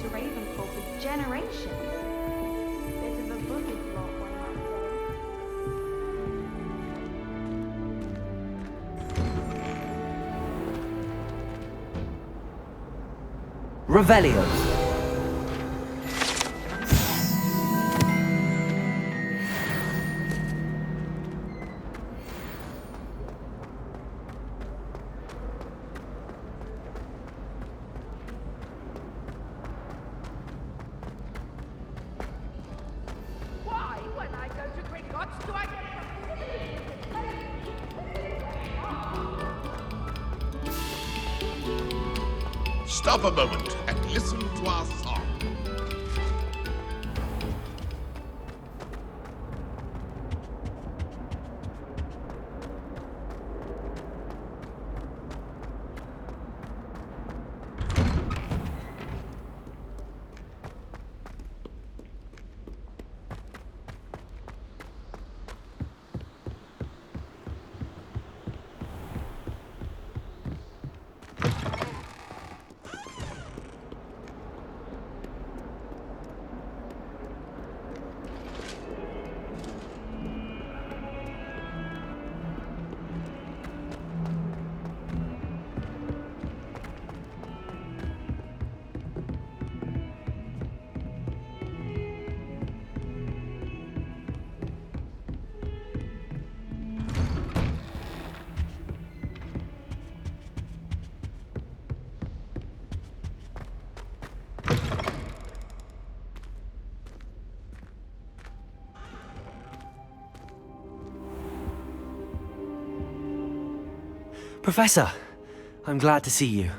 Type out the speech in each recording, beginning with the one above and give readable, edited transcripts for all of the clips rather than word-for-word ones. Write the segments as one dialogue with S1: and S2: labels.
S1: to Ravenclaw for generations. Bit of a boogie plot, one might say.
S2: Revelio.
S3: Why, when I go to Gringotts, do I get
S4: Stop a moment and listen to our song.
S2: Professor, I'm glad to see you.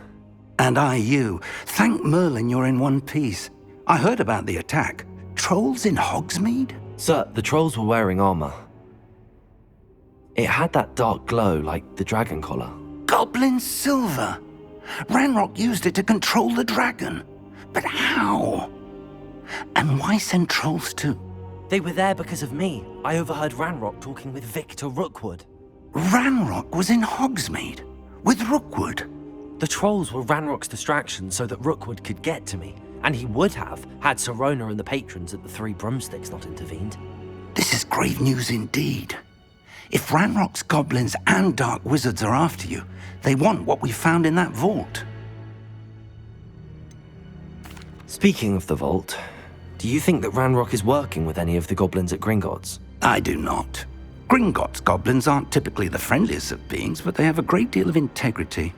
S5: And I you. Thank Merlin you're in one piece. I heard about the attack. Trolls in Hogsmeade?
S2: Sir, the trolls were wearing armor. It had that dark glow like the dragon collar.
S5: Goblin silver! Ranrock used it to control the dragon. But how? And why send trolls too?
S2: They were there because of me. I overheard Ranrock talking with Victor Rookwood.
S5: Ranrock was in Hogsmeade? With Rookwood?
S2: The trolls were Ranrock's distraction so that Rookwood could get to me. And he would have, had Sirona and the patrons at the Three Broomsticks not intervened.
S5: This is grave news indeed. If Ranrock's goblins and dark wizards are after you, they want what we found in that vault.
S2: Speaking of the vault, do you think that Ranrock is working with any of the goblins at Gringotts?
S5: I do not. Gringotts goblins aren't typically the friendliest of beings, but they have a great deal of integrity.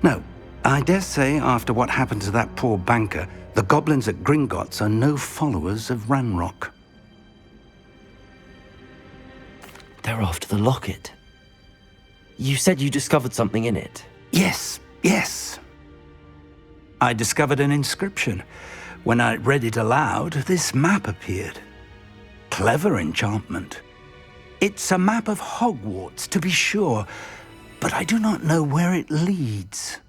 S5: No, I dare say after what happened to that poor banker, the goblins at Gringotts are no followers of Ranrock.
S2: They're after the locket. You said you discovered something in it.
S5: Yes. I discovered an inscription. When I read it aloud, this map appeared. Clever enchantment. It's a map of Hogwarts, to be sure, but I do not know where it leads.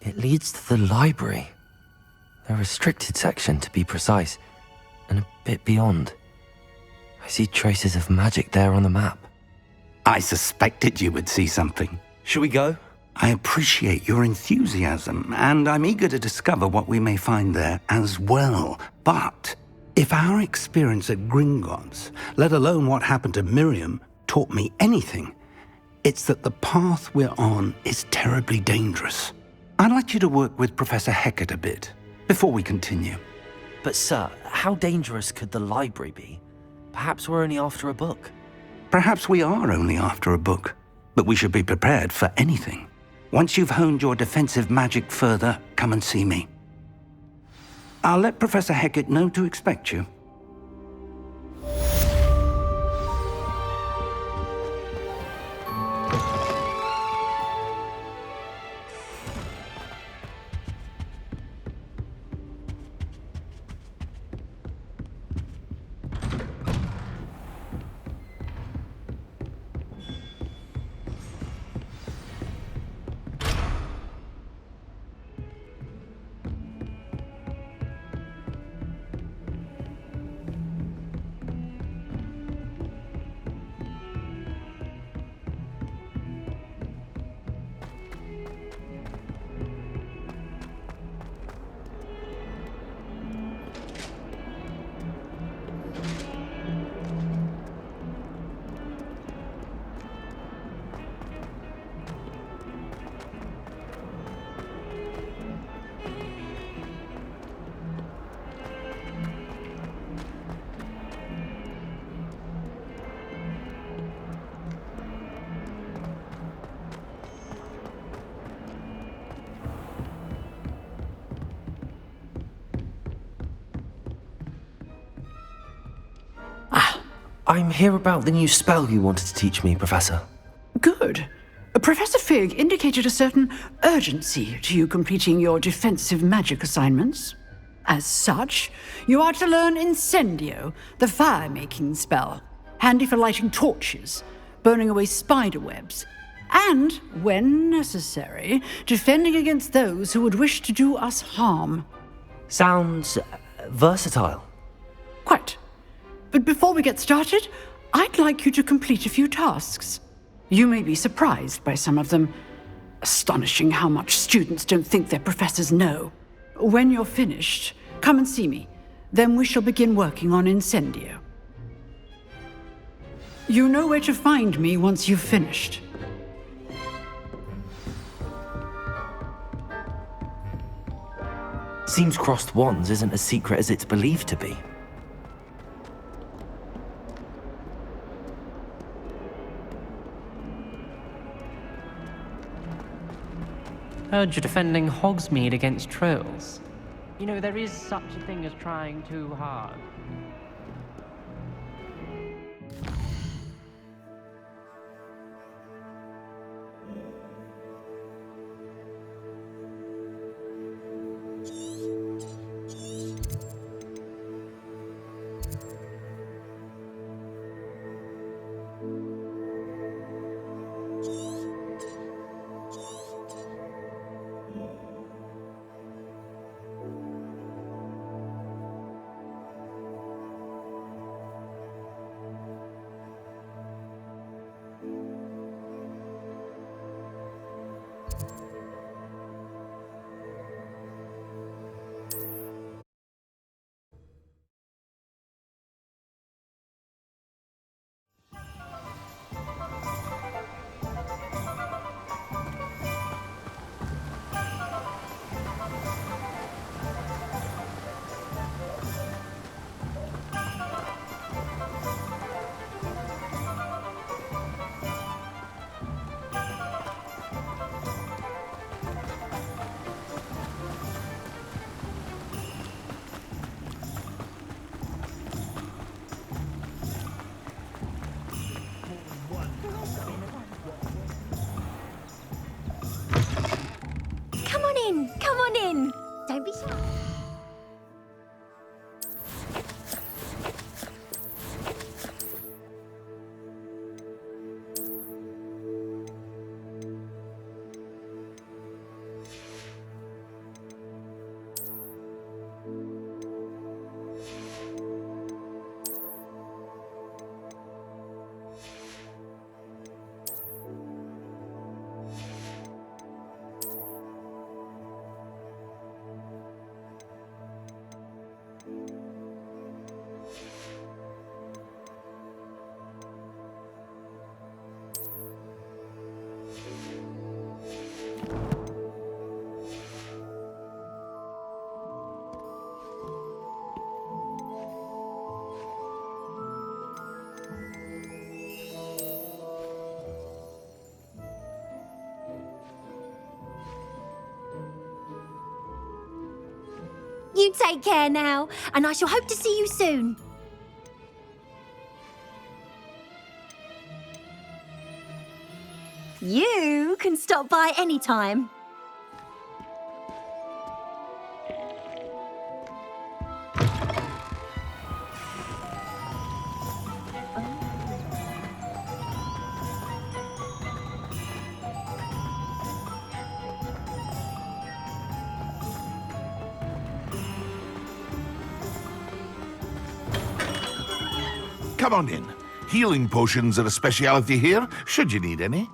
S2: It leads to the library. A restricted section, to be precise, and a bit beyond. I see traces of magic there on the map.
S5: I suspected you would see something.
S2: Shall we go?
S5: I appreciate your enthusiasm, and I'm eager to discover what we may find there as well. But if our experience at Gringotts, let alone what happened to Miriam, taught me anything, it's that the path we're on is terribly dangerous. I'd like you to work with Professor Hecat a bit before we continue.
S2: But sir, how dangerous could the library be? Perhaps we're only after a book.
S5: Perhaps we are only after a book, but we should be prepared for anything. Once you've honed your defensive magic further, come and see me. I'll let Professor Hecat know to expect you.
S2: I'm here about the new spell you wanted to teach me, Professor.
S6: Good. Professor Fig indicated a certain urgency to you completing your defensive magic assignments. As such, you are to learn Incendio, the fire-making spell, handy for lighting torches, burning away spider webs, and, when necessary, defending against those who would wish to do us harm.
S2: Sounds versatile.
S6: Quite. But before we get started, I'd like you to complete a few tasks. You may be surprised by some of them. Astonishing how much students don't think their professors know. When you're finished, come and see me. Then we shall begin working on Incendio. You know where to find me once you've finished.
S2: Seems crossed wands isn't as secret as it's believed to be.
S7: Heard you're defending Hogsmeade against trolls. You know, there is such a thing as trying too hard.
S8: Come on in. Don't be shy. You take care now, and I shall hope to see you soon. You can stop by anytime.
S4: Come on in. Healing potions are a speciality here, should you need any.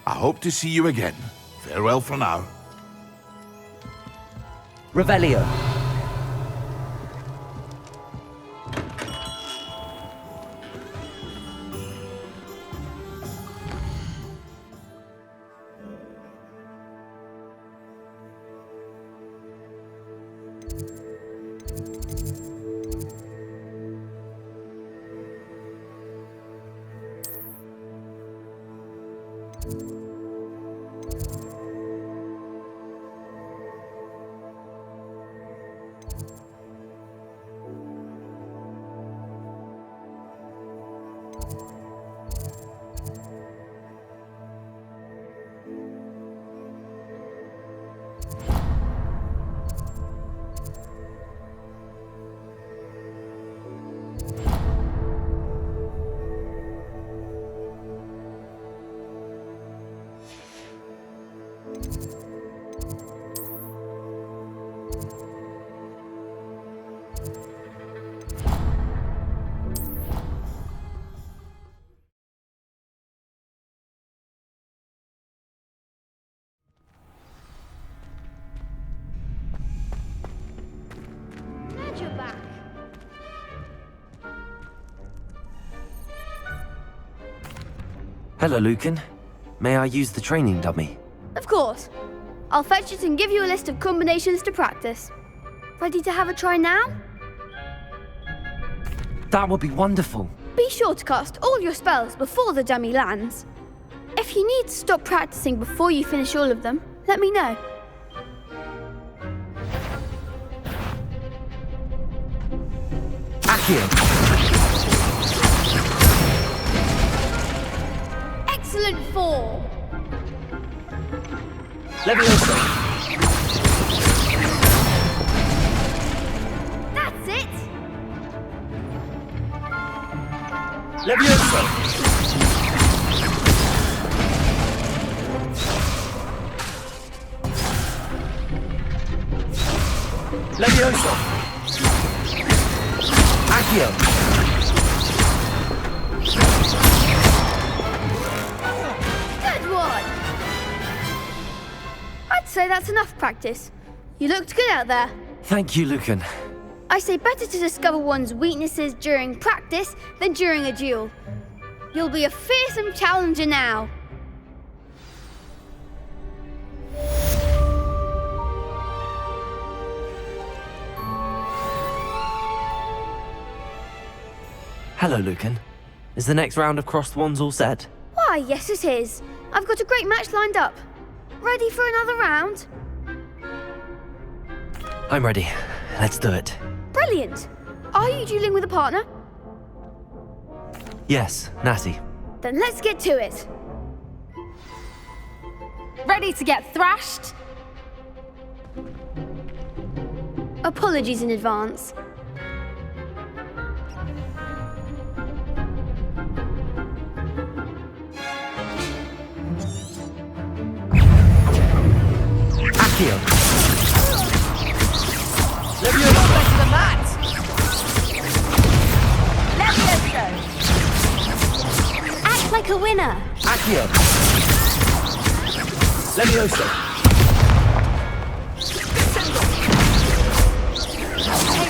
S4: I hope to see you again. Farewell for now.
S2: Revelio.
S8: Glad you're back.
S2: Hello, Lucan. May I use the training dummy?
S9: Of course. I'll fetch it and give you a list of combinations to practice. Ready to have a try now?
S2: That would be wonderful.
S9: Be sure to cast all your spells before the dummy lands. If you need to stop practicing before you finish all of them, let me know.
S2: Accio.
S9: Excellent form!
S2: Levioso.
S9: That's it!
S2: Levioso. Levioso. Accio.
S9: Good one! I'd say that's enough practice. You looked good out there.
S2: Thank you, Lucan.
S9: I say better to discover one's weaknesses during practice than during a duel. You'll be a fearsome challenger now.
S2: Hello, Lucan. Is the next round of crossed wands all set?
S9: Why, yes it is. I've got a great match lined up. Ready for another round?
S2: I'm ready. Let's do it.
S9: Brilliant. Are you dueling with a partner?
S2: Yes, Natty.
S9: Then let's get to it.
S1: Ready to get thrashed?
S9: Apologies in advance.
S2: Accio.
S1: Better than that! Levioso!
S8: Act like a winner.
S2: Accio. Levioso.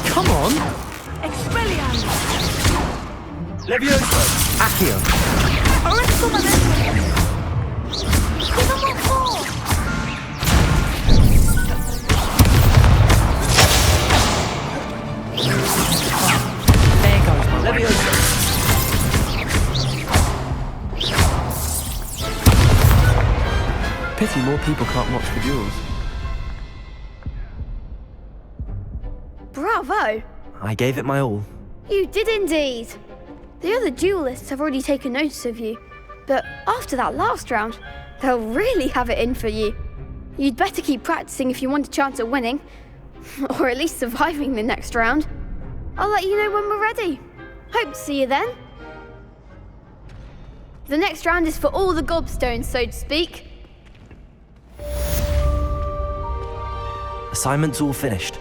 S2: Come on.
S1: Expelliarmus!
S2: Levioso. Accio.
S1: Heretical momentum!
S8: Give them what for.
S7: There goes my way.
S2: Levioso. Pity more people can't watch the duels.
S9: Bravo!
S2: I gave it my all.
S9: You did indeed. The other duelists have already taken notice of you, but after that last round, they'll really have it in for you. You'd better keep practicing if you want a chance at winning, or at least surviving the next round. I'll let you know when we're ready. Hope to see you then. The next round is for all the gobstones, so to speak.
S2: Assignment's all finished.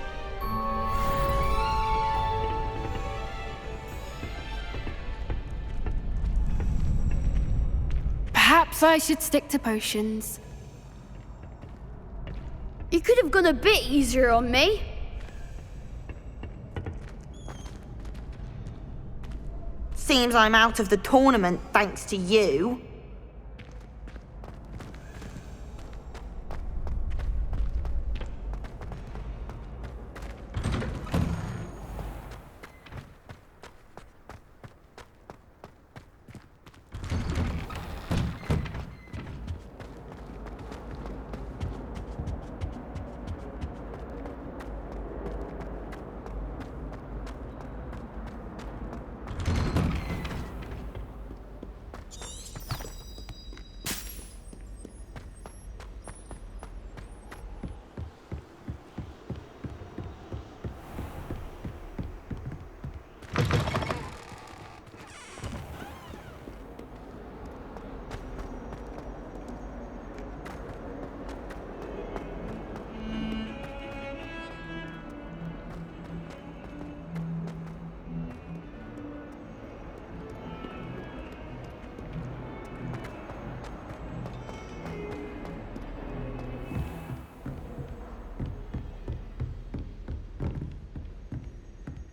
S6: Perhaps
S10: I should stick to potions.
S9: You could have gone a bit easier on me.
S11: Seems I'm out of the tournament thanks to you.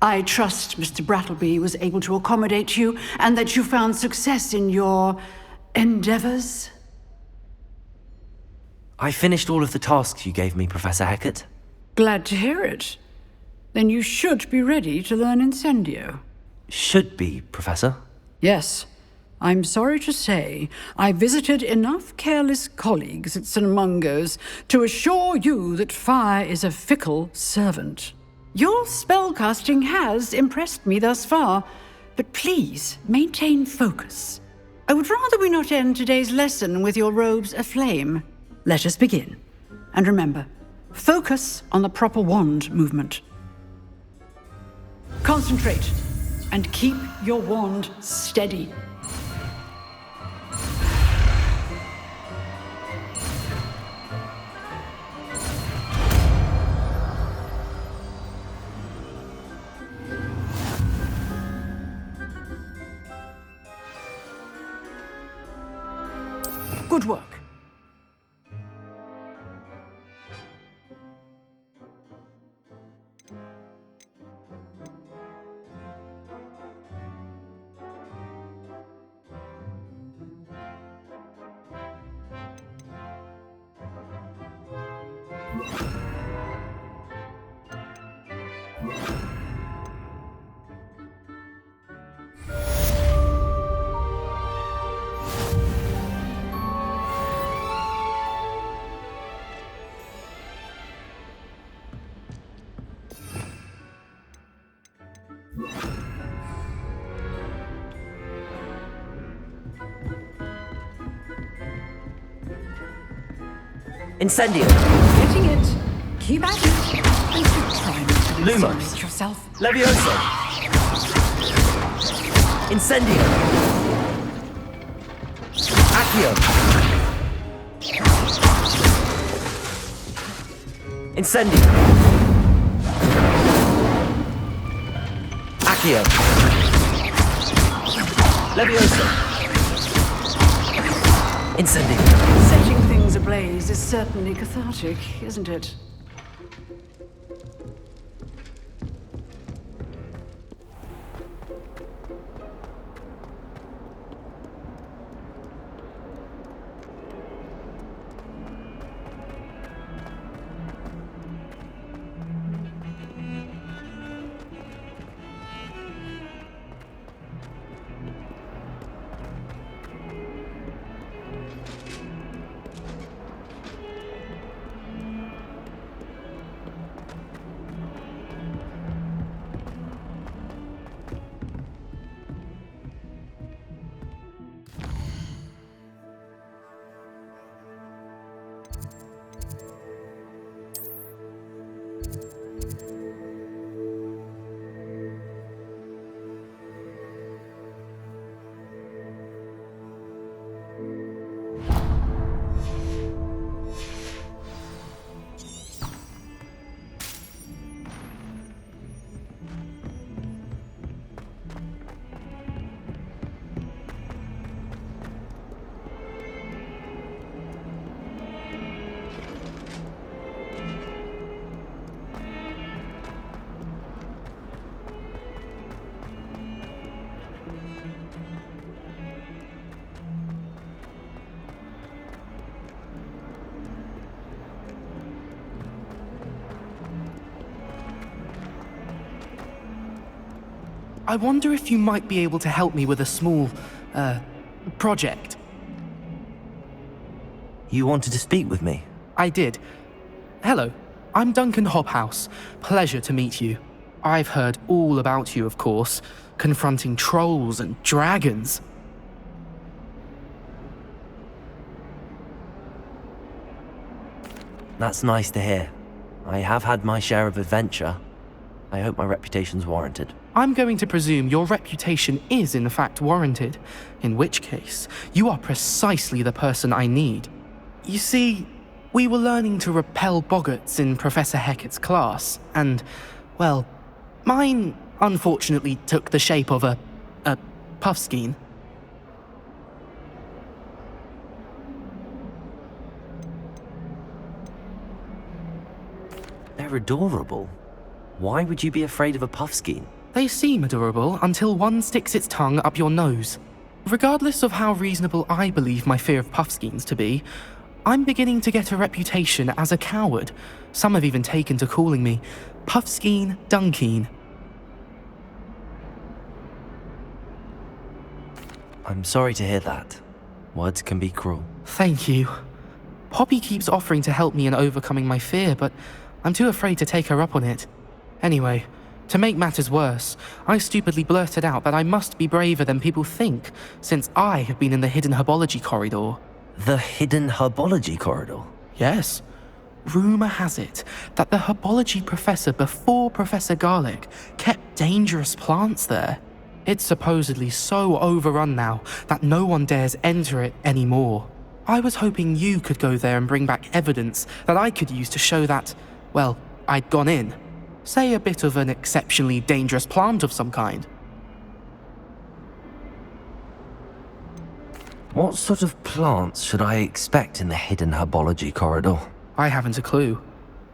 S6: I trust Mr. Brattleby was able to accommodate you and that you found success in your endeavors.
S2: I finished all of the tasks you gave me, Professor Hecat.
S6: Glad to hear it. Then you should be ready to learn Incendio.
S2: Should be, Professor.
S6: Yes. I'm sorry to say, I visited enough careless colleagues at St. Mungo's to assure you that fire is a fickle servant. Your spellcasting has impressed me thus far, but please maintain focus. I would rather we not end today's lesson with your robes aflame. Let us begin. And remember, focus on the proper wand movement. Concentrate and keep your wand steady. Good work.
S2: Incendio!
S6: Getting it. Keep at it. And don't try not to
S2: Lumos.
S6: isolate yourself.
S2: Levioso! Incendio! Accio! Incendio! Accio! Levioso! Incendio!
S6: Setting things ablaze is certainly cathartic, isn't it?
S12: I wonder if you might be able to help me with a small, project.
S2: You wanted to speak with me?
S12: I did. Hello, I'm Duncan Hobhouse. Pleasure to meet you. I've heard all about you, of course, confronting trolls and dragons.
S2: That's nice to hear. I have had my share of adventure. I hope my reputation's warranted.
S12: I'm going to presume your reputation is in fact warranted, in which case, you are precisely the person I need. You see, we were learning to repel boggarts in Professor Hecat's class, and, well, mine unfortunately took the shape of a puffskein.
S2: They're adorable. Why would you be afraid of a puffskein?
S12: They seem adorable until one sticks its tongue up your nose. Regardless of how reasonable I believe my fear of puffskeins to be, I'm beginning to get a reputation as a coward. Some have even taken to calling me Puffskein Dunkeen.
S2: I'm sorry to hear that. Words can be cruel.
S12: Thank you. Poppy keeps offering to help me in overcoming my fear, but I'm too afraid to take her up on it. Anyway, to make matters worse, I stupidly blurted out that I must be braver than people think, since I have been in the hidden herbology corridor.
S2: The hidden herbology corridor?
S12: Yes. Rumour has it that the herbology professor before Professor Garlic kept dangerous plants there. It's supposedly so overrun now that no one dares enter it anymore. I was hoping you could go there and bring back evidence that I could use to show that, well, I'd gone in. Say a bit of an exceptionally dangerous plant of some kind.
S2: What sort of plants should I expect in the hidden herbology corridor?
S12: I haven't a clue.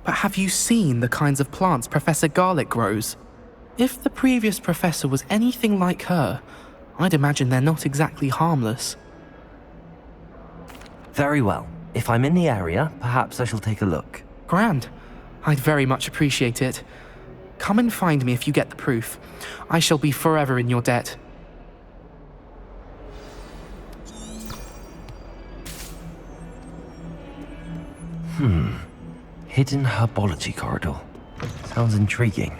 S12: But have you seen the kinds of plants Professor Garlic grows? If the previous professor was anything like her, I'd imagine they're not exactly harmless.
S2: Very well. If I'm in the area, perhaps I shall take a look.
S12: Grand. I'd very much appreciate it. Come and find me if you get the proof. I shall be forever in your debt.
S2: Hidden herbology corridor. Sounds intriguing.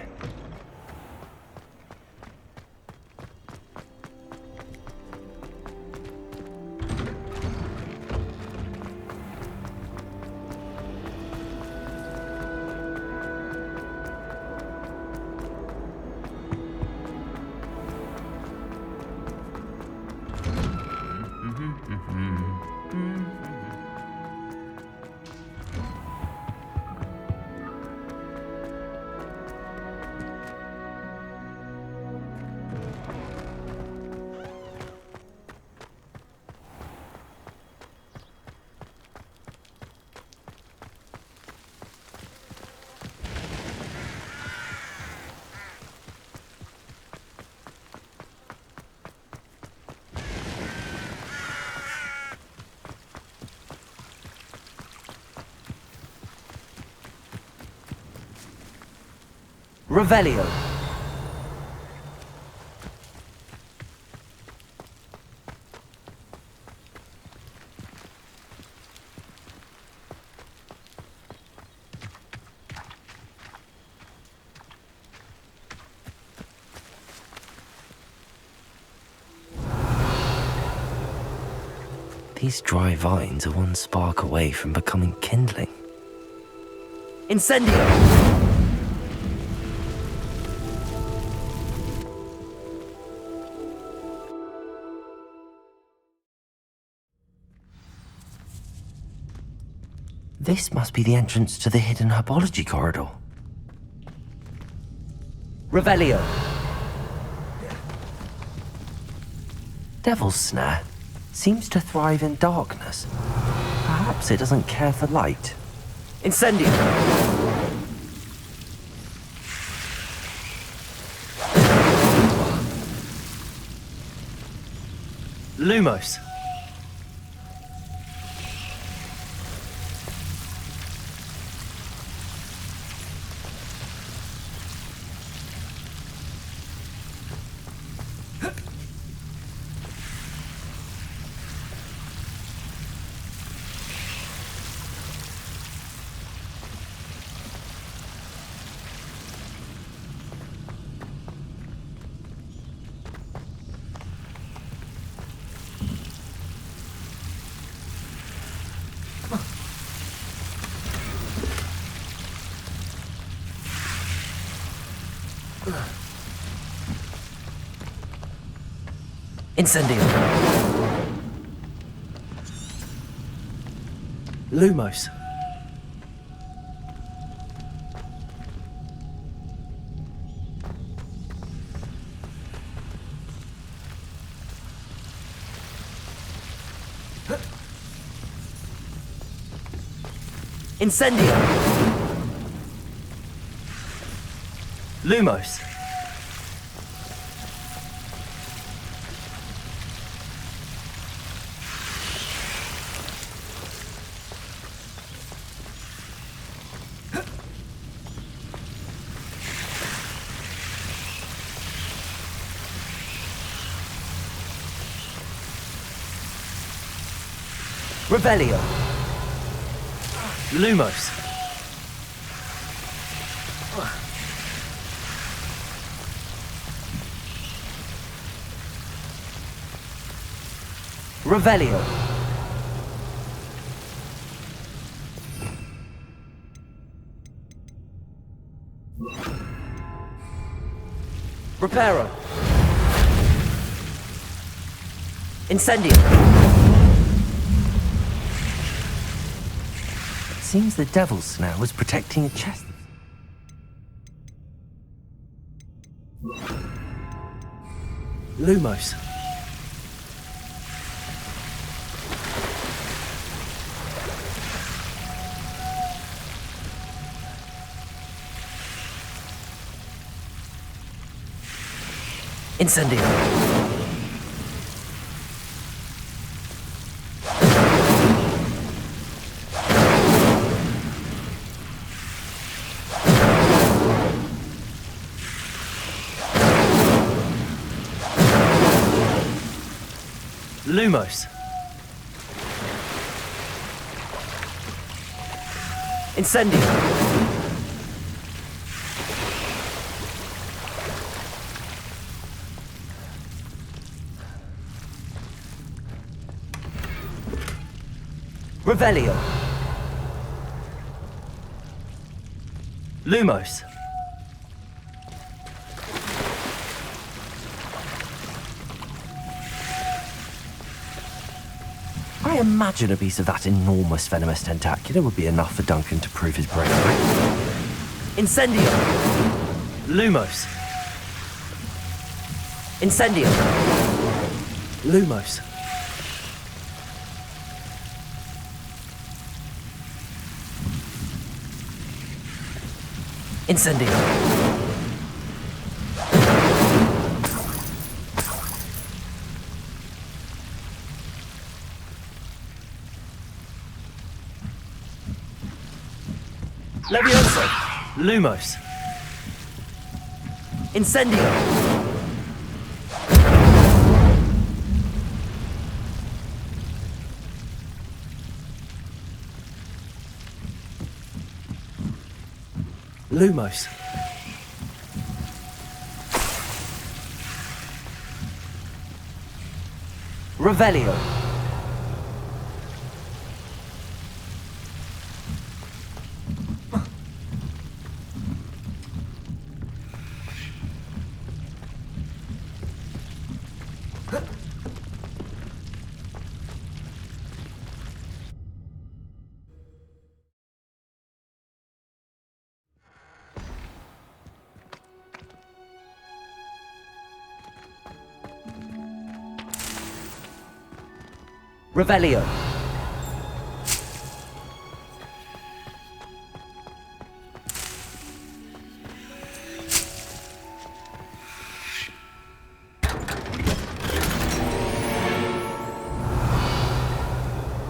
S2: Revelio. These dry vines are one spark away from becoming kindling. Incendio! This must be the entrance to the hidden herbology corridor. Revelio. Devil's Snare seems to thrive in darkness. Perhaps it doesn't care for light. Incendio! Lumos. Incendio. Lumos. Incendio. Lumos. Revelio. Lumos. Revelio. Reparo. Incendio. Seems the devil's snare was protecting a chest. Lumos. Incendio. Lumos. Incendio. Revelio. Lumos. I imagine a piece of that enormous venomous tentacular would be enough for Duncan to prove his bravery. Incendio. Lumos. Incendio. Lumos. Incendio. Levioso. Lumos. Incendio. Lumos. Revelio. Revelio.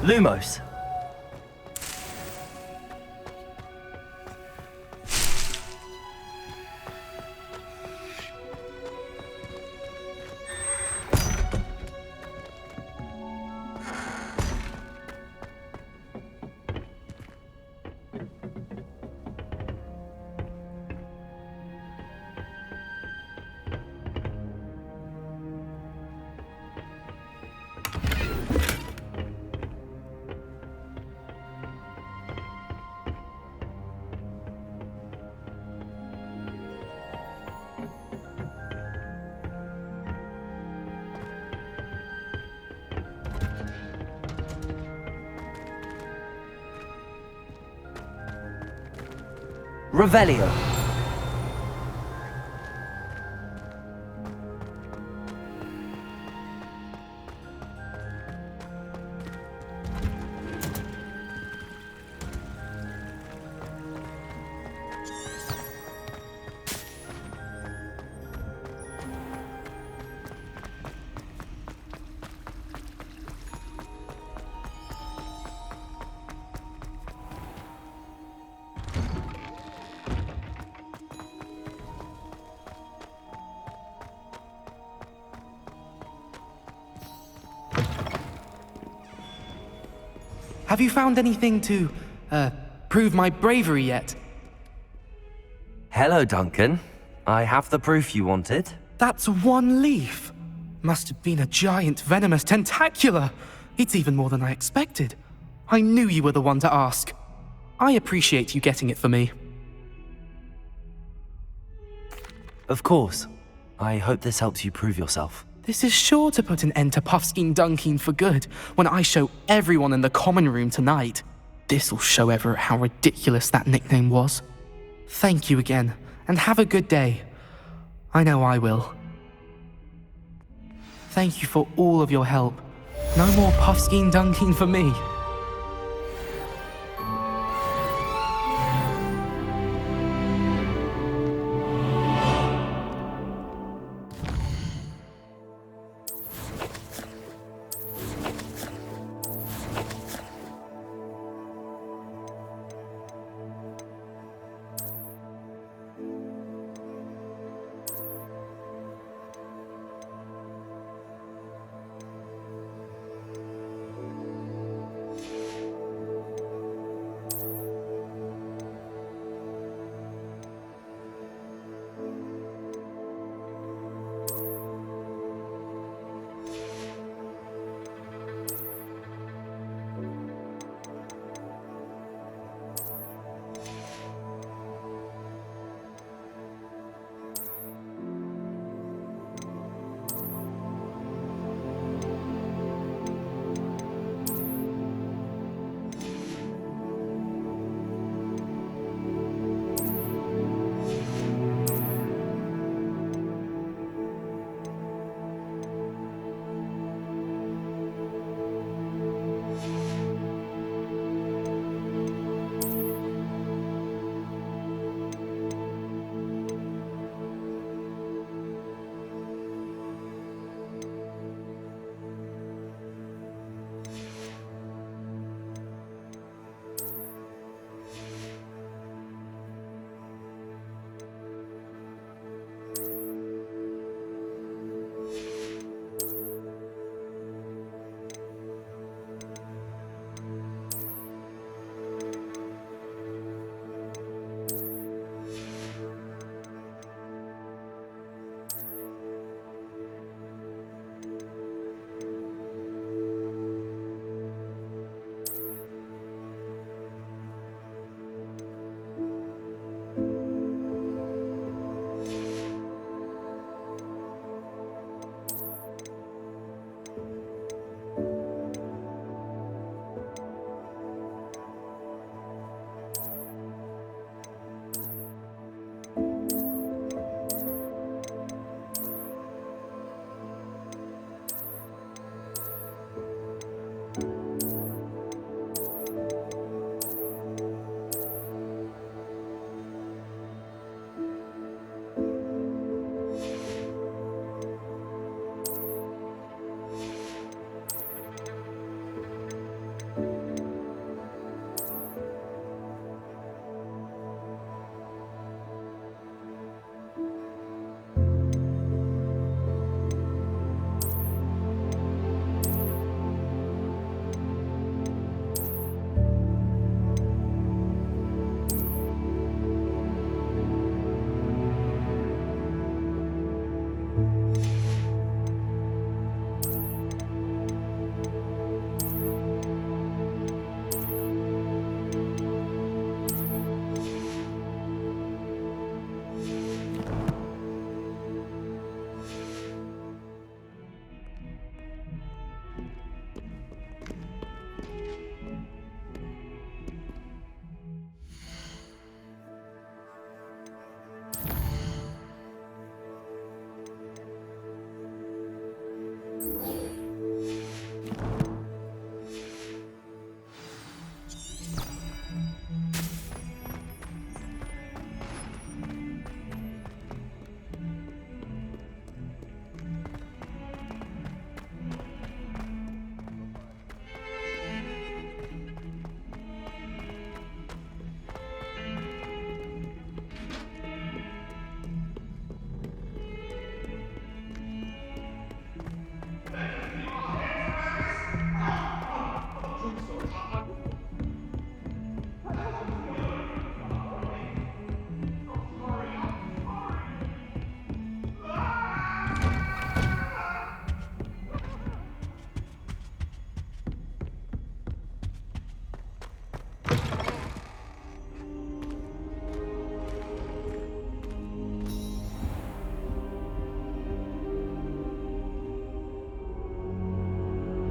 S2: Lumos. Revelio.
S12: Have you found anything to, prove my bravery yet?
S2: Hello, Duncan. I have the proof you wanted.
S12: That's one leaf. Must have been a giant venomous tentacula. It's even more than I expected. I knew you were the one to ask. I appreciate you getting it for me.
S2: Of course. I hope this helps you prove yourself.
S12: This is sure to put an end to Puffskein Dunkeen for good when I show everyone in the common room tonight. This'll show Everett how ridiculous that nickname was. Thank you again, and have a good day. I know I will. Thank you for all of your help. No more Puffskein Dunkeen for me.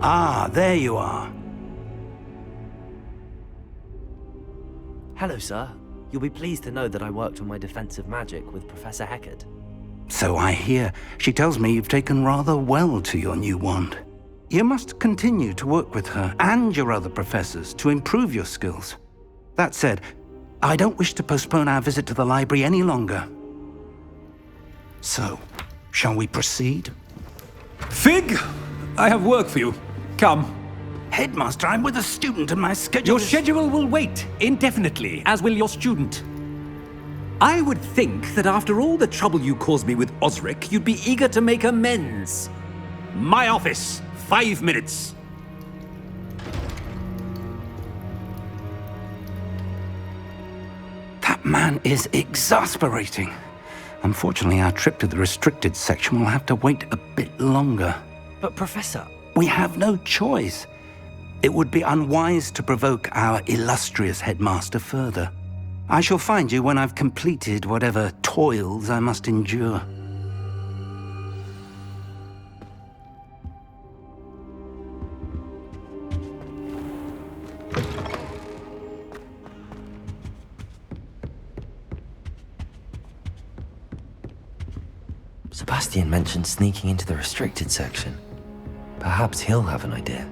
S5: Ah, there you are.
S2: Hello, sir. You'll be pleased to know that I worked on my defensive magic with Professor Heckard.
S5: So I hear. She tells me you've taken rather well to your new wand. You must continue to work with her and your other professors to improve your skills. That said, I don't wish to postpone our visit to the library any longer. So, shall we proceed?
S13: Fig, I have work for you. Come.
S5: Headmaster, I'm with a student and my schedule
S13: Your schedule will wait indefinitely, as will your student. I would think that after all the trouble you caused me with Osric, you'd be eager to make amends. My office, 5 minutes.
S5: That man is exasperating. Unfortunately, our trip to the restricted section will have to wait a bit longer.
S2: But Professor...
S5: We have no choice. It would be unwise to provoke our illustrious headmaster further. I shall find you when I've completed whatever toils I must endure.
S2: Sebastian mentioned sneaking into the restricted section. Perhaps he'll have an idea.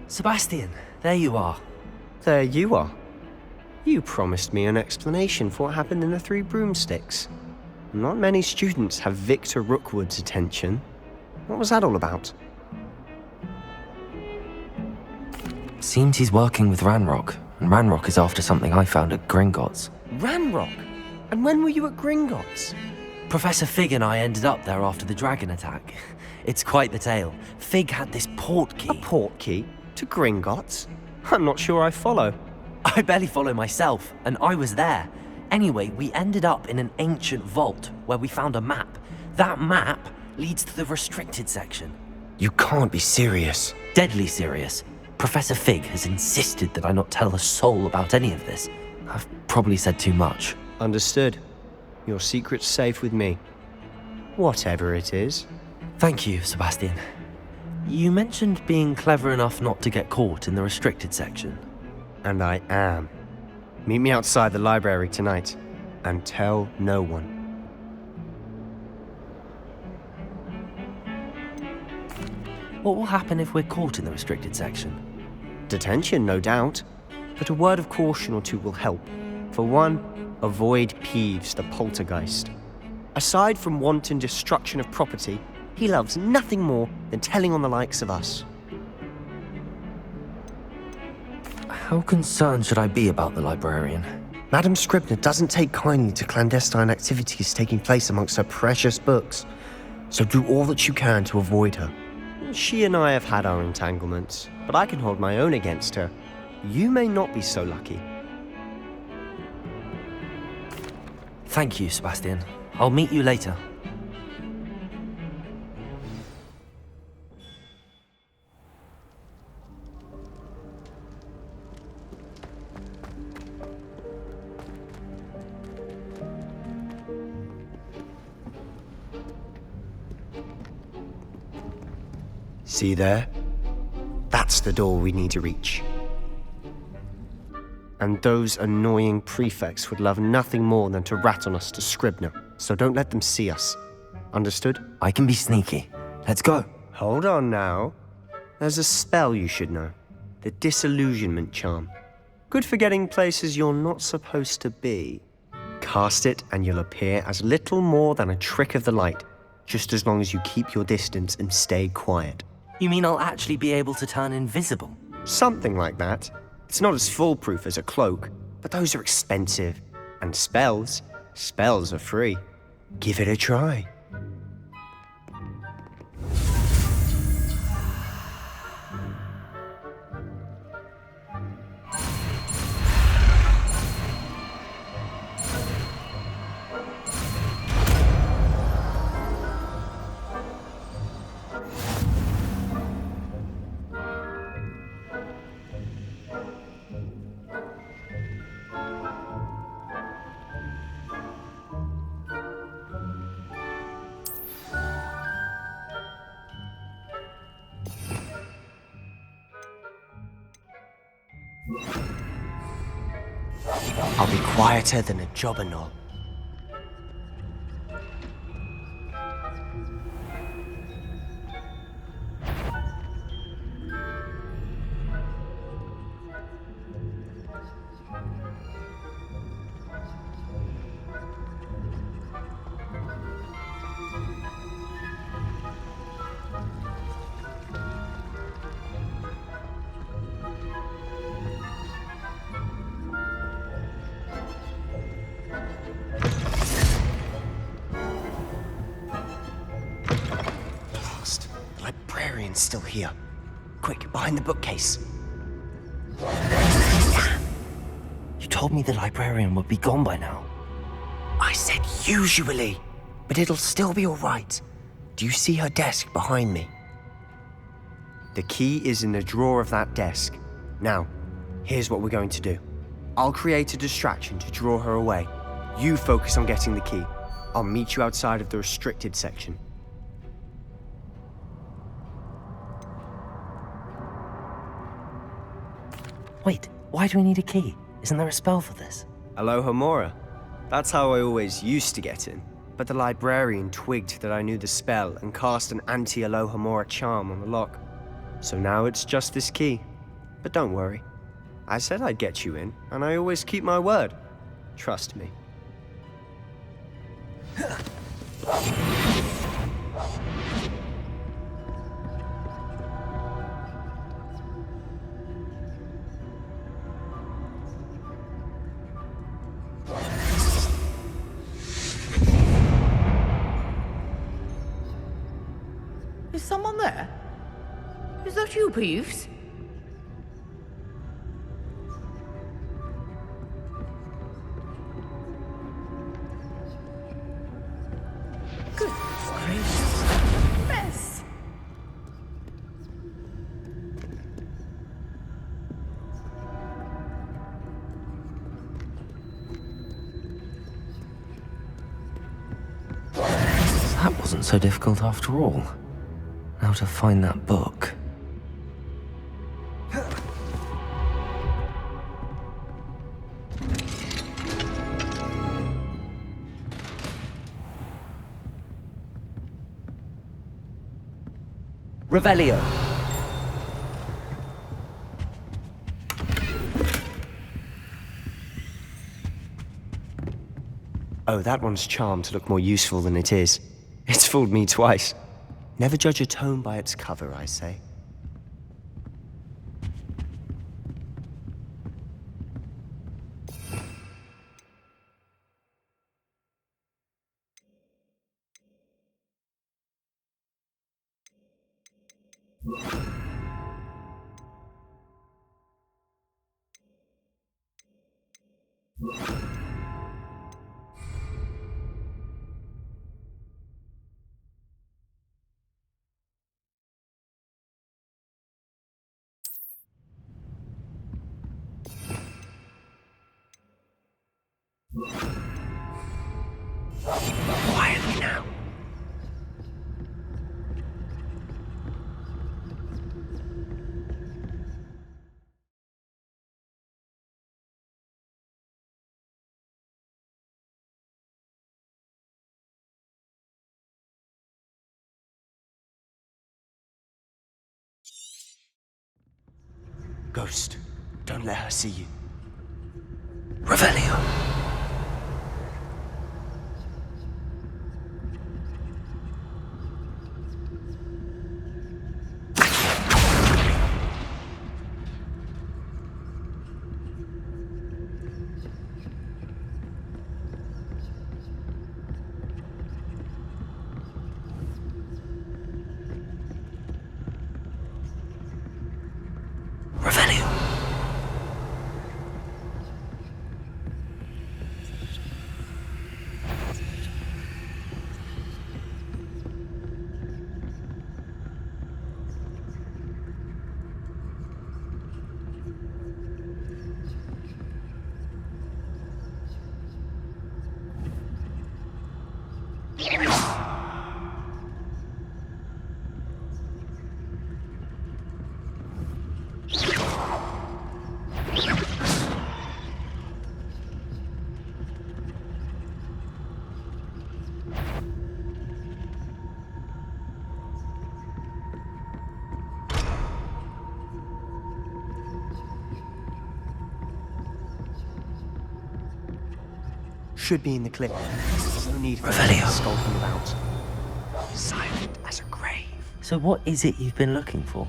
S2: Sebastian, there you are.
S14: There you are. You promised me an explanation for what happened in the Three Broomsticks. Not many students have Victor Rookwood's attention. What was that all about?
S2: Seems he's working with Ranrock, and Ranrock is after something I found at Gringotts.
S14: Ranrock? And when were you at Gringotts?
S2: Professor Fig and I ended up there after the dragon attack. It's quite the tale. Fig had this port key.
S14: A port key? To Gringotts? I'm not sure I follow.
S2: I barely follow myself, and I was there. Anyway, we ended up in an ancient vault where we found a map. That map leads to the restricted section.
S14: You can't be serious.
S2: Deadly serious. Professor Fig has insisted that I not tell a soul about any of this. I've probably said too much.
S14: Understood. Your secret's safe with me. Whatever it is.
S2: Thank you, Sebastian. You mentioned being clever enough not to get caught in the restricted section.
S14: And I am. Meet me outside the library tonight, and tell no one.
S2: What will happen if we're caught in the restricted section?
S14: Detention, no doubt. But a word of caution or two will help. For one, avoid Peeves, the poltergeist. Aside from wanton destruction of property, he loves nothing more than telling on the likes of us.
S2: How concerned should I be about the librarian?
S14: Madame Scribner doesn't take kindly to clandestine activities taking place amongst her precious books, so do all that you can to avoid her. She and I have had our entanglements, but I can hold my own against her. You may not be so lucky.
S2: Thank you, Sebastian. I'll meet you later.
S14: See there? That's the door we need to reach. And those annoying prefects would love nothing more than to rat on us to Scribner, so don't let them see us. Understood?
S2: I can be sneaky. Let's go.
S14: Hold on now. There's a spell you should know. The Disillusionment Charm. Good for getting places you're not supposed to be. Cast it and you'll appear as little more than a trick of the light, just as long as you keep your distance and stay quiet.
S2: You mean I'll actually be able to turn invisible?
S14: Something like that. It's not as foolproof as a cloak, but those are expensive. And spells are free. Give it a try. I'll be quieter than a jobberknoll. The librarian's still here. Quick, behind the bookcase.
S2: You told me the librarian would be gone by now.
S14: I said usually, but it'll still be all right. Do you see her desk behind me? The key is in the drawer of that desk. Now, here's what we're going to do. I'll create a distraction to draw her away. You focus on getting the key. I'll meet you outside of the restricted section.
S2: Wait, why do we need a key? Isn't there a spell for this?
S14: Alohomora. That's how I always used to get in. But the librarian twigged that I knew the spell and cast an anti-Alohomora charm on the lock. So now it's just this key. But don't worry. I said I'd get you in, and I always keep my word. Trust me.
S3: Is someone there? Is that you, Peeves? Good gracious. Mess.
S2: That wasn't so difficult after all. Now to find that book.
S14: Revelio. Oh, that one's charmed to look more useful than it is. It's fooled me twice. Never judge a tome by its cover, I say. Quietly now. Ghost, don't let her see you.
S2: Revelio.
S14: should be in the clip. No need for
S2: Revelio.
S14: skulking about. Silent as a grave.
S2: So what is it you've been looking for?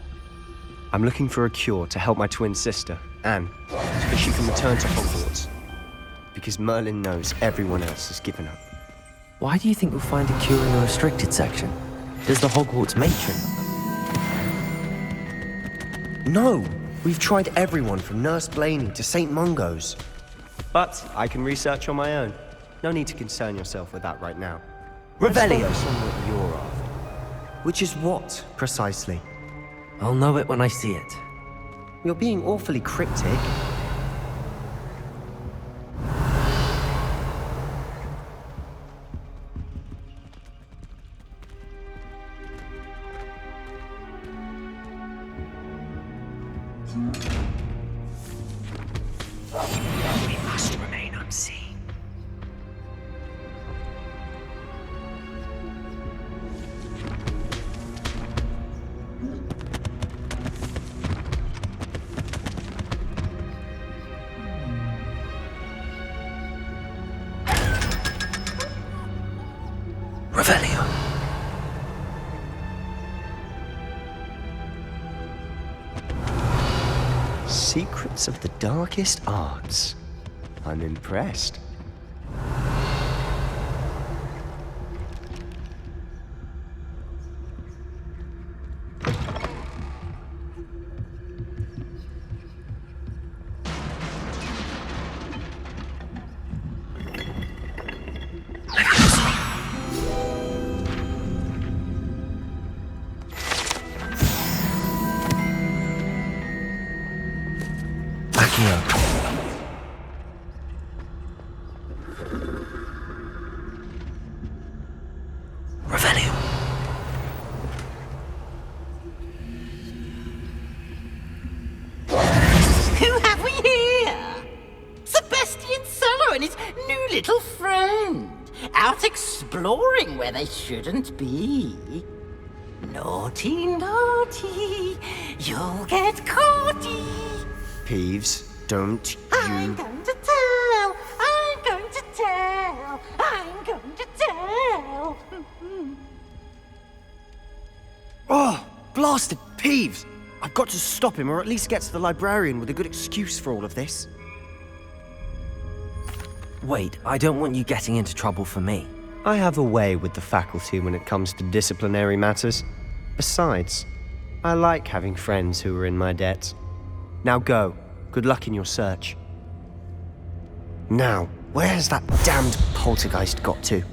S14: I'm looking for a cure to help my twin sister, Anne, so that she can return to Hogwarts. Because Merlin knows everyone else has given up.
S2: Why do you think you'll find a cure in the restricted section? Does the Hogwarts matron?
S14: No! We've tried everyone from Nurse Blaney to St. Mungo's. But I can research on my own. No need to concern yourself with that right now.
S2: Revelio!
S14: Let's focus on what you're after. Which is what, precisely?
S2: I'll know it when I see it.
S14: You're being awfully cryptic.
S2: We must remain unseen. Revelio.
S14: Secrets of the darkest arts. I'm impressed.
S2: Revelio.
S15: Who have we here? Sebastian Cello and his new little friend. Out exploring where they shouldn't be. Naughty, naughty. You'll get caughty.
S14: Peeves, don't
S15: I'm
S14: you...
S15: going to tell. I'm going to tell. I'm going to tell.
S14: Oh, blasted Peeves! I've got to stop him, or at least get to the librarian with a good excuse for all of this.
S2: Wait, I don't want you getting into trouble for me.
S14: I have a way with the faculty when it comes to disciplinary matters. Besides, I like having friends who are in my debt. Now go. Good luck in your search. Now, where's that damned poltergeist got to?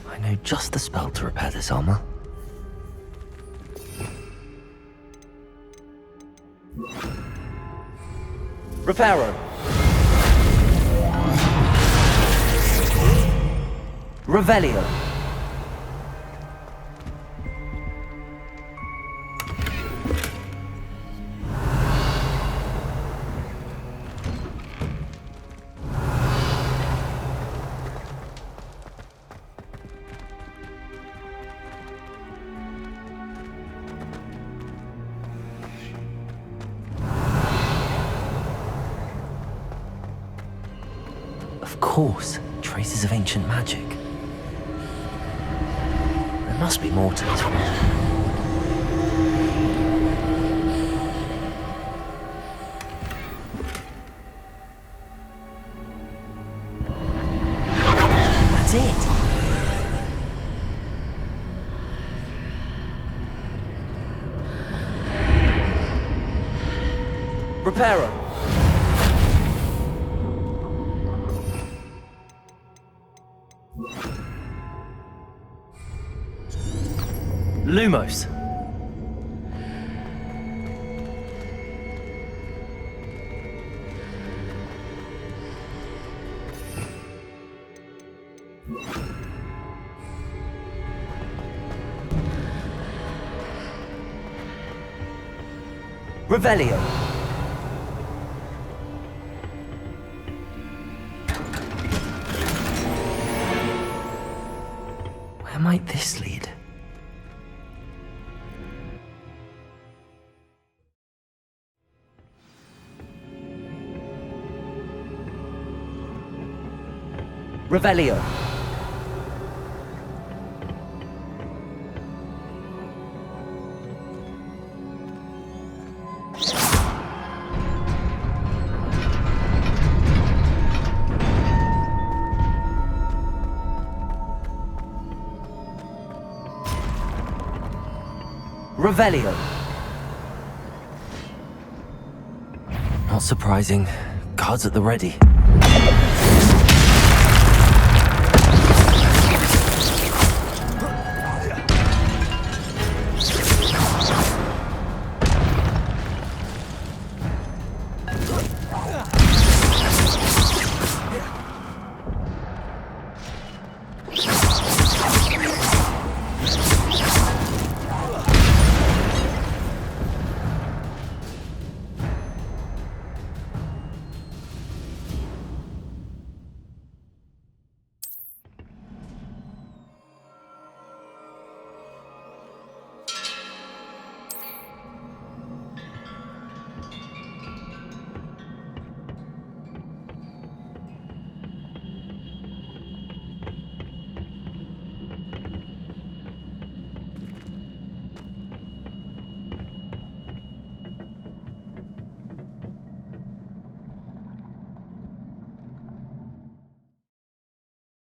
S2: I know just the spell to repair this armor. Reparo. Revelio. Of course, traces of ancient magic. There must be more to this one. That's it. Reparo. Lumos. Revelio. Where might this lead? Revelio. Revelio. Not surprising. Cards at the ready.